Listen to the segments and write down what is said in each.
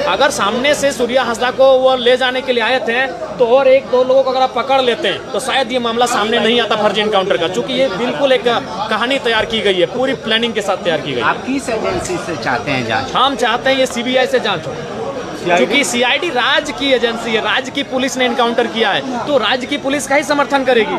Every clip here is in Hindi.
अगर सामने से सूर्या हांसदा को वो ले जाने के लिए आए थे तो और एक दो लोगों को अगर आप पकड़ लेते हैं तो शायद ये मामला सामने नहीं आता फर्जी इनकाउंटर का, क्योंकि ये बिल्कुल एक कहानी तैयार की गई है, पूरी प्लानिंग के साथ तैयार की गई है। आप किस एजेंसी से चाहते हैं जांच? हम चाहते हैं ये सीबीआई से जांच हो, क्योंकि सीआईडी राज्य की एजेंसी है, राज्य की पुलिस ने इनकाउंटर किया है तो राज्य की पुलिस का ही समर्थन करेगी।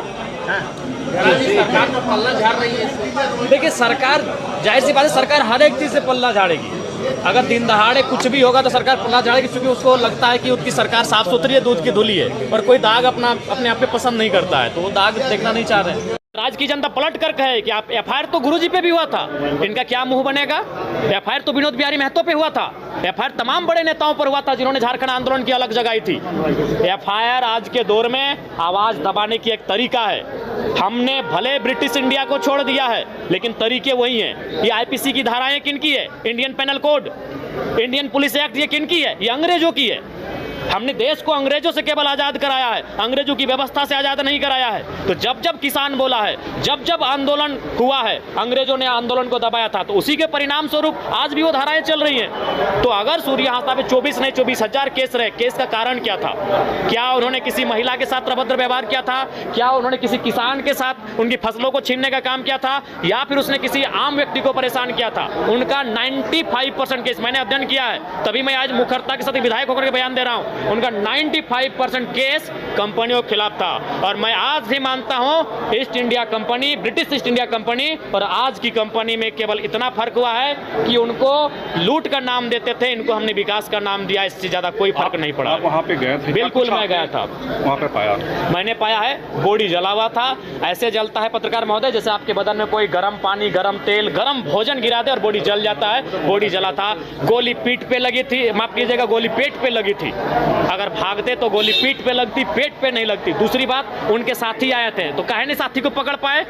सरकार तो पल्ला झाड़ रही है। देखिए सरकार, जाहिर सी बात है, सरकार हर एक चीज से पल्ला झाड़ेगी। अगर दिन दहाड़े कुछ भी होगा तो सरकार पल्ला झाड़ेगी, क्योंकि उसको लगता है कि उसकी सरकार साफ सुथरी है, दूध की धुली है, और कोई दाग अपने आप पे पसंद नहीं करता है, तो वो दाग देखना नहीं चाह रहे हैं। राज्य की जनता पलट कर कहे कि आप एफआईआर तो गुरुजी पे भी हुआ था, इनका क्या मुंह बनेगा? एफआईआर तो विनोद बिहारी महतो पे हुआ था, एफआईआर तमाम बड़े नेताओं पर हुआ था जिन्होंने झारखंड आंदोलन की अलग जगाई थी। एफआईआर आज के दौर में आवाज दबाने की एक तरीका है। हमने भले ब्रिटिश इंडिया को छोड़ दिया है लेकिन तरीके वही हैं। ये आईपीसी की धाराएं किनकी है? Indian Penal Code, Indian Police Act, ये किनकी है? ये अंग्रेजों की है। हमने देश को अंग्रेजों से केवल आजाद कराया है, अंग्रेजों की व्यवस्था से आजाद नहीं कराया है। तो जब जब किसान बोला है, जब जब आंदोलन हुआ है, अंग्रेजों ने आंदोलन को दबाया था, तो उसी के परिणाम स्वरूप आज भी वो धाराएं चल रही हैं। तो अगर सूर्या हांसदा पे 24 नहीं 24,000 केस रहे, केस का कारण क्या था? क्या उन्होंने किसी महिला के साथ अभद्र व्यवहार किया था? क्या उन्होंने किसी किसान के साथ उनकी फसलों को छीनने का काम किया था? या फिर उसने किसी आम व्यक्ति को परेशान किया था? उनका 95% केस, मैंने अध्ययन किया है, तभी मैं आज मुखरता के साथ विधायक होकर के बयान दे रहा हूं, उनका 95% केस कंपनियों के खिलाफ था। और मैं आज भी मानता हूं east India company, British east India company और आज की कंपनी में केवल इतना फर्क हुआ है कि उनको लूट का नाम देते थे, इनको हमने विकास का नाम दिया, इससे ज्यादा कोई फर्क नहीं पड़ा। आप वहाँ पे गए थे? बिल्कुल मैं गया था, वहाँ पे पाया? मैंने पाया है बॉडी जला हुआ था। ऐसे जलता है पत्रकार महोदय जैसे आपके बदन में कोई गर्म पानी, गर्म तेल, गर्म भोजन गिरा दे और बॉडी जल जाता है। बॉडी जला था, गोली पीठ पे लगी थी, माफ कीजिएगा गोली पेट पे लगी थी। अगर भागते तो गोली पीठ पे लगती, पेट पे नहीं लगती। दूसरी बात, उनके साथी आए थे तो काहे नहीं साथी को पकड़ पाए?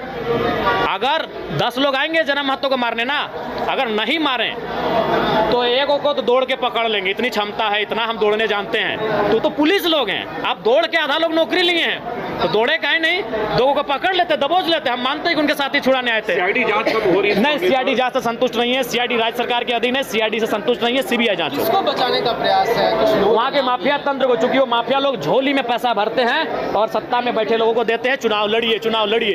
अगर 10 लोग आएंगे जन्म महतो को मारने ना, अगर नहीं मारे तो एक को तो दौड़ के पकड़ लेंगे, इतनी क्षमता है, इतना हम दौड़ने जानते हैं। तो पुलिस लोग हैं, आप दौड़ के आधा लोग नौकरी लिए हैं तो दौड़े काहे नहीं? 2 को पकड़ लेते, दबोच लेते। हम मानते हैं कि उनके साथी छुड़ाने आए थे। सीआईडी जांच कब हो रही है? नहीं, सीआईडी जांच से संतुष्ट नहीं है। सीआईडी राज्य सरकार के अधीन है, सीआईडी से संतुष्ट नहीं है, सीबीआई जांच हो। किसको बचाने का प्रयास है? वहाँ के माफिया तंत्र को, चूंकि वो माफिया लोग झोली में पैसा भरते हैं और सत्ता में बैठे लोगों को देते हैं, चुनाव लड़िए, चुनाव लड़िए।